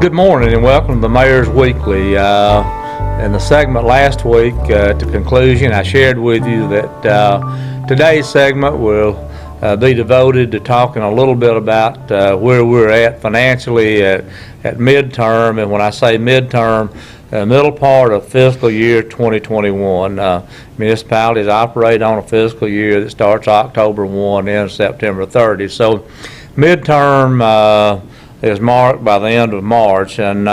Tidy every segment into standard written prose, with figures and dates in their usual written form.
Good morning and welcome to the Mayor's Weekly. In the segment last week, to conclusion, I shared with you that today's segment will be devoted to talking a little bit about where we're at financially at midterm. And when I say midterm, middle part of fiscal year 2021. Municipalities operate on a fiscal year that starts October 1 and ends September 30. So midterm is marked by the end of March, and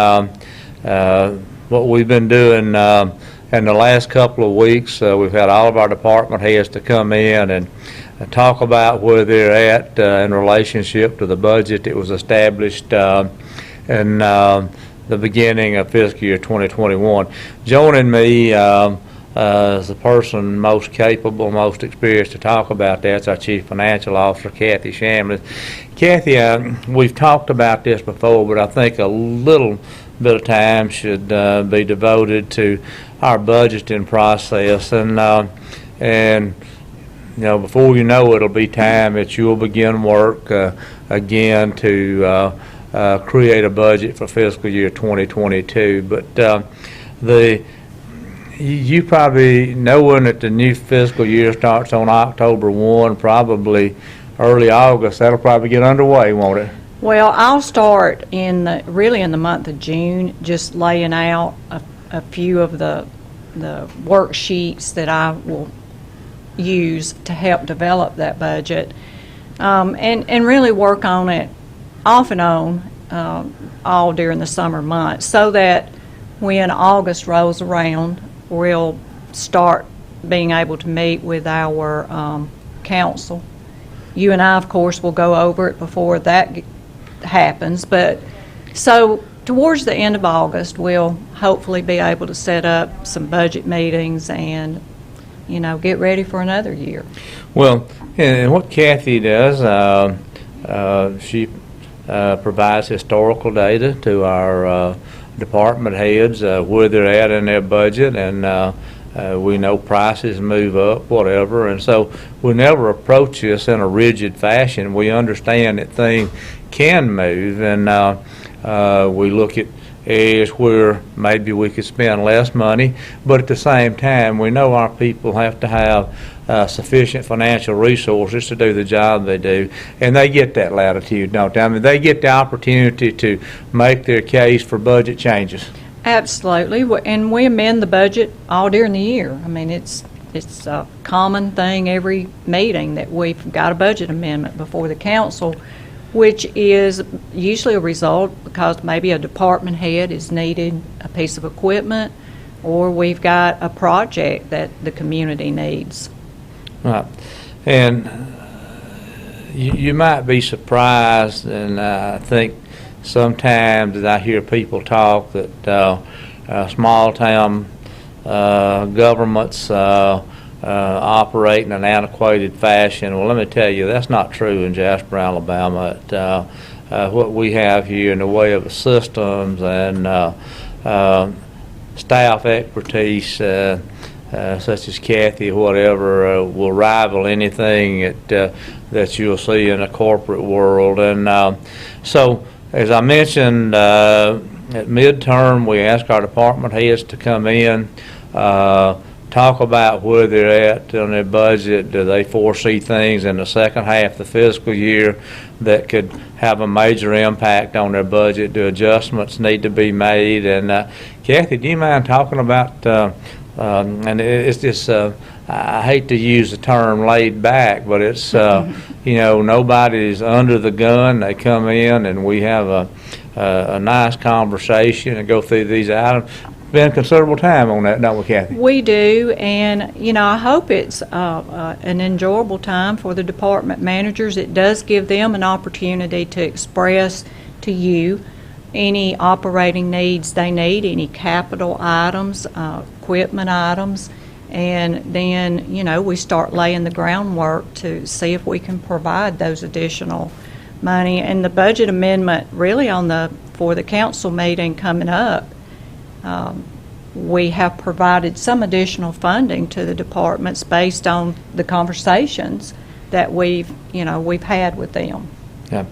what we've been doing in the last couple of weeks, we've had all of our department heads to come in and talk about where they're at in relationship to the budget that was established in the beginning of fiscal year 2021. Joining me as the person most capable, most experienced to talk about that is our Chief Financial Officer, Kathy Shambliss. Kathy, we've talked about this before, but I think a little bit of time should be devoted to our budgeting process, and you know, before you know it'll be time that you'll begin work again to create a budget for fiscal year 2022. But you probably knowing that the new fiscal year starts on October 1, probably early August, that'll probably get underway, won't it? Well, I'll start really in the month of June, just laying out a few of the worksheets that I will use to help develop that budget, and really work on it off and on all during the summer months, so that when August rolls around, we'll start being able to meet with our council. You and I, of course, will go over it before that happens, but so towards the end of August, we'll hopefully be able to set up some budget meetings and, you know, get ready for another year. Well, and what Kathy does, she provides historical data to our department heads, where they're at in their budget, and we know prices move up, whatever, and so we never approach this in a rigid fashion. We understand that things can move, and we look at areas where maybe we could spend less money, but at the same time, we know our people have to have sufficient financial resources to do the job they do, and they get that latitude, don't they? I mean, they get the opportunity to make their case for budget changes. Absolutely, and we amend the budget all during the year. I mean, it's a common thing every meeting that we've got a budget amendment before the council, which is usually a result because maybe a department head is needing a piece of equipment, or we've got a project that the community needs. Right. And you might be surprised, and I think sometimes that I hear people talk that small town governments operate in an antiquated fashion. Well, let me tell you, that's not true in Jasper, Alabama. What we have here in the way of systems and staff expertise, such as Kathy or whatever, will rival anything that you'll see in a corporate world. And so, as I mentioned, at midterm, we ask our department heads to come in, talk about where they're at on their budget. Do they foresee things in the second half of the fiscal year that could have a major impact on their budget? Do adjustments need to be made? And Kathy, do you mind talking about, and it's just, I hate to use the term laid back, but it's, you know, nobody's under the gun. They come in and we have a nice conversation and go through these items. Spend considerable time on that, don't we, Kathy? We do, and you know, I hope it's an enjoyable time for the department managers. It does give them an opportunity to express to you any operating needs they need, any capital items, equipment items, and then, you know, we start laying the groundwork to see if we can provide those additional money. And the budget amendment really for the council meeting coming up, we have provided some additional funding to the departments based on the conversations that we've had with them. Yeah.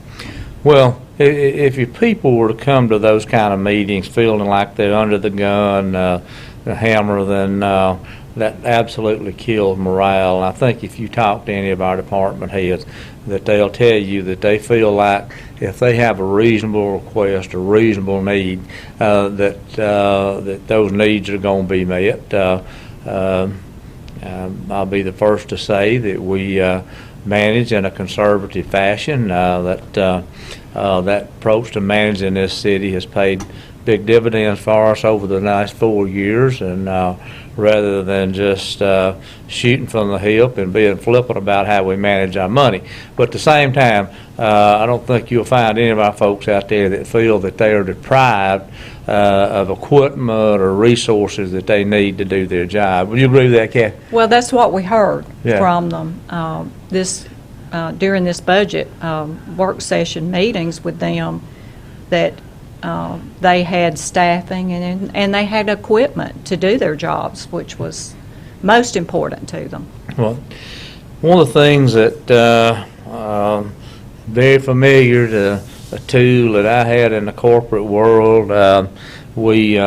Well, if your people were to come to those kind of meetings feeling like they're under the gun, the hammer, then that absolutely kills morale. And I think if you talk to any of our department heads, that they'll tell you that they feel like if they have a reasonable request, a reasonable need, that those needs are going to be met. I'll be the first to say that we manage in a conservative fashion. That approach to managing this city has paid big dividends for us over the last 4 years, and rather than just shooting from the hip and being flippant about how we manage our money. But at the same time, I don't think you'll find any of our folks out there that feel that they are deprived of equipment or resources that they need to do their job. Would you agree with that, Kathy? Well, that's what we heard Yeah. from them during this budget work session meetings with them, that they had staffing and they had equipment to do their jobs, which was most important to them. Well, one of the things that very familiar to a tool that I had in the corporate world, we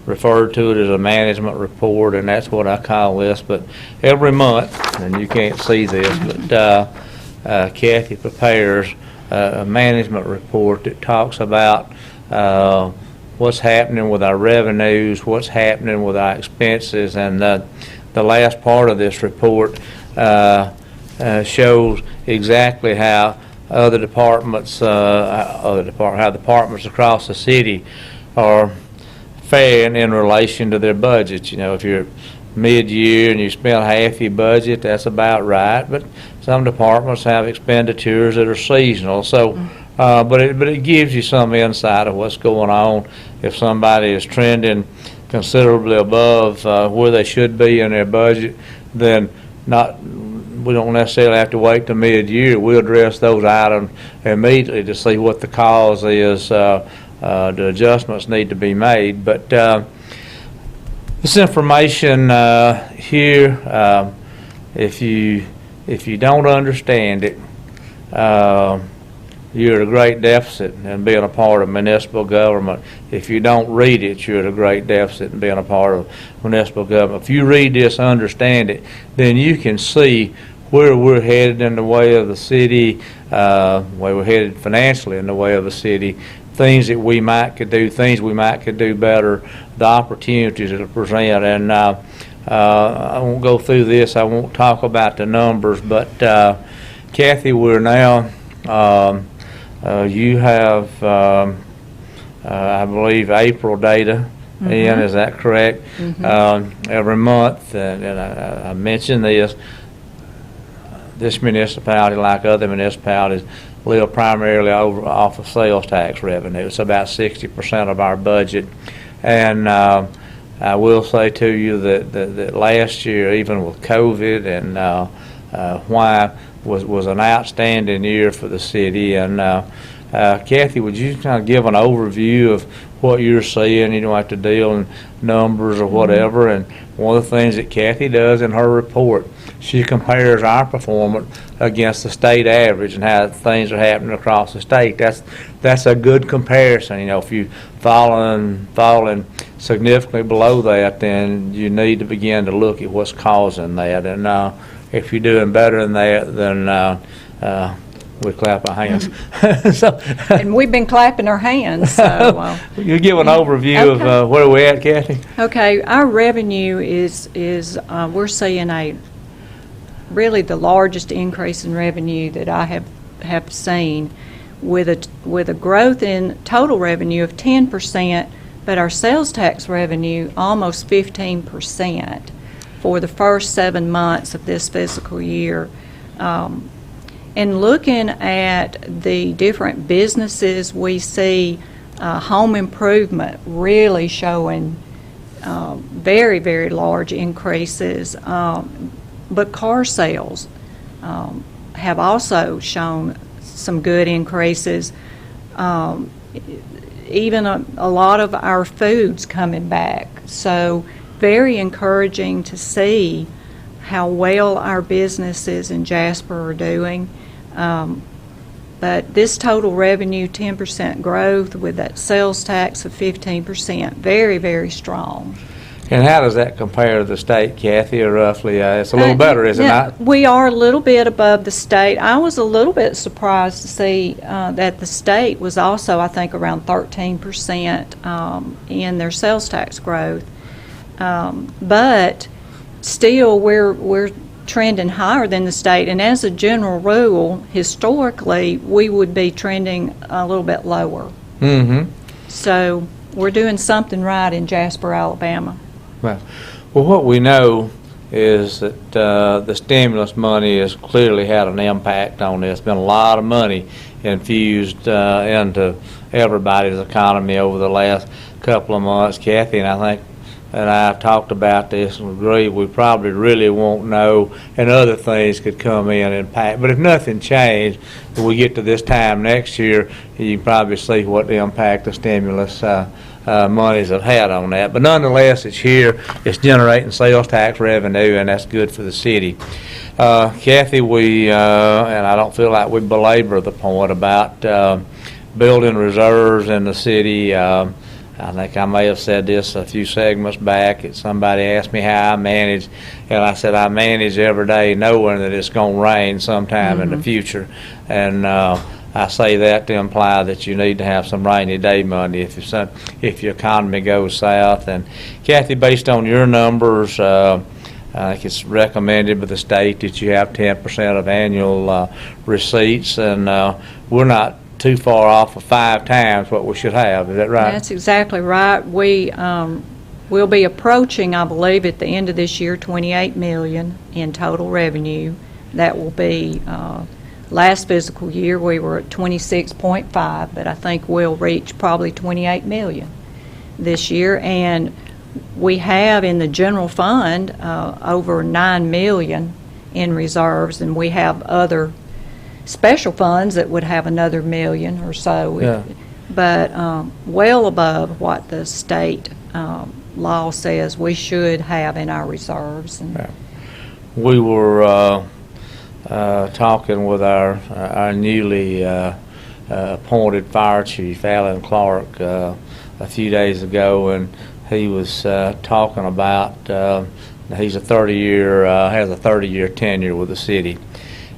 referred to it as a management report, and that's what I call this. But every month, and you can't see this, but Kathy prepares a management report that talks about what's happening with our revenues, what's happening with our expenses, and the last part of this report shows exactly how other departments, how departments across the city are faring in relation to their budgets. You know, if you're mid-year and you spend half your budget, that's about right. But some departments have expenditures that are seasonal. So, but it gives you some insight of what's going on. If somebody is trending considerably above where they should be in their budget, then we don't necessarily have to wait till mid-year. We'll address those items immediately to see what the cause is. The adjustments need to be made. But this information here, if you don't understand it, you're at a great deficit in being a part of municipal government. If you don't read it, you're at a great deficit in being a part of municipal government. If you read this, understand it, then you can see where we're headed in the way of the city, where we're headed financially in the way of the city, things that we might could do, things we might could do better, the opportunities that it present. And I won't go through this. I won't talk about the numbers, but Kathy, we're now, you have, I believe, April data. Ian, is that correct? Every month, and I mentioned this municipality, like other municipalities, live primarily off of sales tax revenue. It's about 60% of our budget. And I will say to you that last year, even with COVID and why was an outstanding year for the city. And Kathy, would you kind of give an overview of what you're seeing? You don't have to deal in numbers or whatever. And one of the things that Kathy does in her report, she compares our performance against the state average and how things are happening across the state. That's a good comparison. You know, if you falling significantly below that, then you need to begin to look at what's causing that. And if you're doing better than that, then we clap our hands. So, And we've been clapping our hands, so. You give an overview of where we're at, Kathy? Okay, our revenue is we're seeing really the largest increase in revenue that I have seen, with a growth in total revenue of 10%, but our sales tax revenue almost 15% for the first 7 months of this fiscal year. And looking at the different businesses, we see home improvement really showing very, very large increases. But car sales have also shown some good increases. Even a lot of our foods coming back. So very encouraging to see how well our businesses in Jasper are doing. But this total revenue, 10% growth with that sales tax of 15%, very, very strong. And how does that compare to the state, Kathy, or roughly? It's a little better, is it Yeah, not? we are a little bit above the state. I was a little bit surprised to see that the state was also, I think, around 13% in their sales tax growth. But still, we're trending higher than the state. And as a general rule, historically, we would be trending a little bit lower. Mm-hmm. So we're doing something right in Jasper, Alabama. Well, what we know is that the stimulus money has clearly had an impact on this. Been a lot of money infused into everybody's economy over the last couple of months. Kathy and I think and I have talked about this and agree we probably really won't know, and other things could come in and impact. But if nothing changed, when we get to this time next year, you can probably see what the impact of stimulus monies have had on that. But nonetheless, it's here. It's generating sales tax revenue, and that's good for the city. Kathy, and I don't feel like we belabor the point about building reserves in the city. I think I may have said this a few segments back. Somebody asked me how I manage, and I said I manage every day knowing that it's going to rain sometime in the future. And I say that to imply that you need to have some rainy day money if your economy goes south. And Kathy, based on your numbers, I think it's recommended by the state that you have 10% of annual receipts, and we're not too far off of 5 times what we should have. Is that right? That's exactly right. We will be approaching, I believe, at the end of this year, $28 million in total revenue. That will be last fiscal year we were at 26.5, but I think we'll reach probably $28 million this year. And we have in the general fund over $9 million in reserves, and we have other special funds that would have another $1 million or so. Yeah. But well above what the state law says we should have in our reserves. And Yeah. We were talking with our newly appointed fire chief, Alan Clark, a few days ago, and he was talking about he's has a 30-year tenure with the city,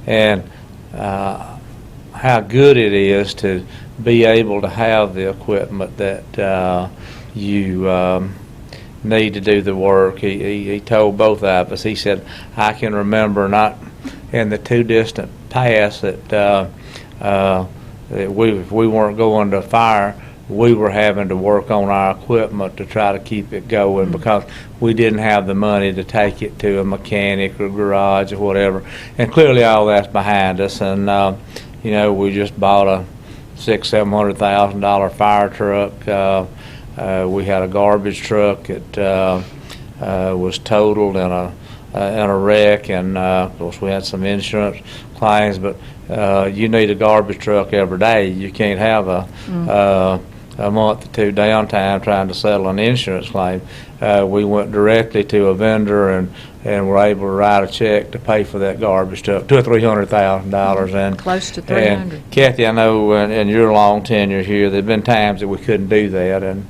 and how good it is to be able to have the equipment that you need to do the work. He told both of us, he said, I can remember not in the too distant past that if we weren't going to fire, we were having to work on our equipment to try to keep it going because we didn't have the money to take it to a mechanic or garage or whatever. And clearly all that's behind us. And, we just bought a $600,000-$700,000 fire truck. We had a garbage truck that was totaled in a wreck, and of course we had some insurance claims, but you need a garbage truck every day. You can't have a month or two downtime trying to settle an insurance claim. We went directly to a vendor and were able to write a check to pay for that garbage truck, $200,000 or $300,000. And close to $300,000. And Kathy, I know in your long tenure here, there've been times that we couldn't do that, and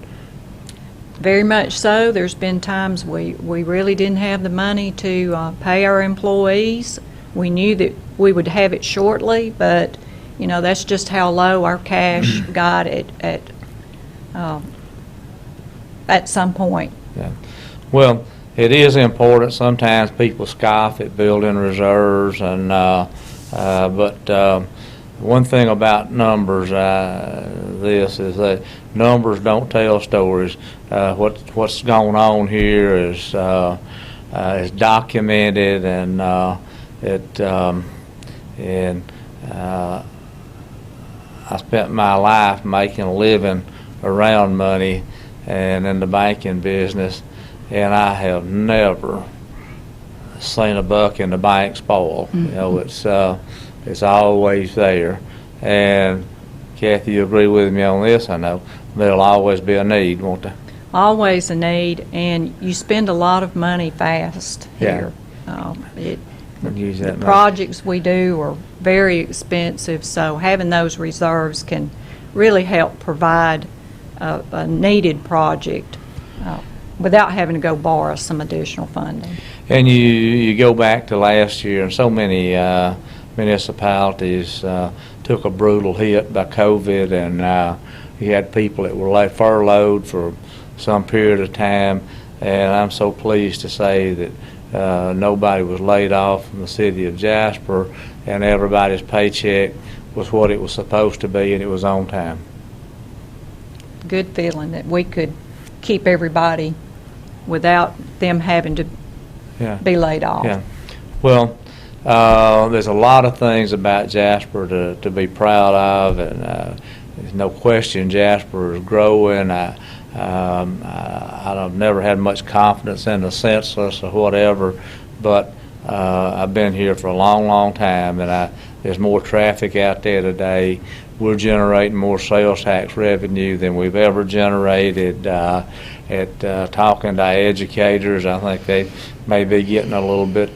very much so. There's been times we really didn't have the money to pay our employees. We knew that we would have it shortly, but that's just how low our cash got at some point. Yeah. Well, it is important. Sometimes people scoff at building reserves, and but one thing about numbers, this is that numbers don't tell stories. What's going on here is documented, and I spent my life making a living around money and in the banking business, and I have never seen a buck in the bank spoil. It's always there. And Kathy, you agree with me on this, I know. There'll always be a need, won't there? Always a need, and you spend a lot of money fast here. Use that The projects we do are very expensive, so having those reserves can really help provide a needed project without having to go borrow some additional funding. And you go back to last year, and so many municipalities took a brutal hit by COVID, and you had people that were furloughed for some period of time, and I'm so pleased to say that nobody was laid off in the city of Jasper, and everybody's paycheck was what it was supposed to be, and it was on time. Good feeling that we could keep everybody without them having to Yeah. be laid off. Yeah. Well, there's a lot of things about Jasper to be proud of, and there's no question Jasper is growing. I've never had much confidence in the census or whatever, but I've been here for a long, long time, and there's more traffic out there today. We're generating more sales tax revenue than we've ever generated. Talking to educators, I think they may be getting a little bit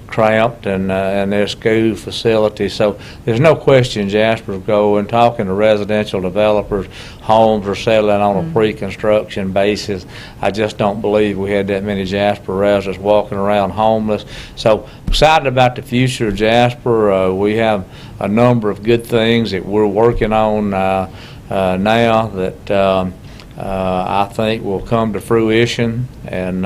cramped in their school facilities. So there's no question Jasper's growing. Talking to residential developers, homes are settling on a pre-construction basis. I just don't believe we had that many Jasper residents walking around homeless. So excited about the future of Jasper. We have a number of good things that we're working on now that I think will come to fruition, and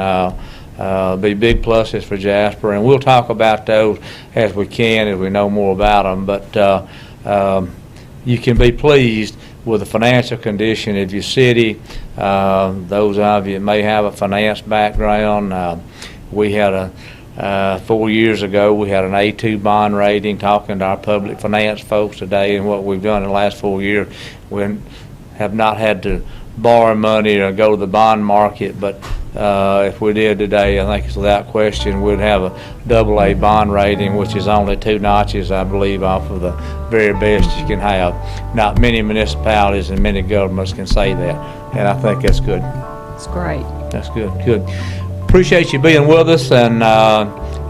be big pluses for Jasper, and we'll talk about those as we can, as we know more about them. But you can be pleased with the financial condition of your city. Those of you that may have a finance background, we had 4 years ago, we had an A2 bond rating. Talking to our public finance folks today and what we've done in the last 4 years, we have not had to borrow money or go to the bond market, but if we did today, I think it's without question we'd have a AA bond rating, which is only 2 notches, I believe, off of the very best you can have. Not many municipalities and many governments can say that, and I think that's good. It's great. That's good. Good. Appreciate you being with us, and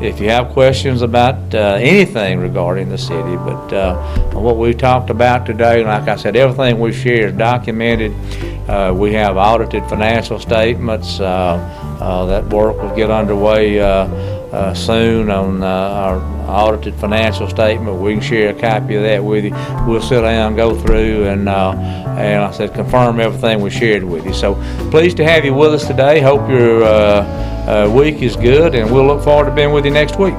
if you have questions about anything regarding the city, but what we talked about today, like I said, everything we've shared is documented. We have audited financial statements. That work will get underway soon on our audited financial statement. We can share a copy of that with you. We'll sit down, go through, and I said confirm everything we shared with you. So pleased to have you with us today. Hope your week is good, and we'll look forward to being with you next week.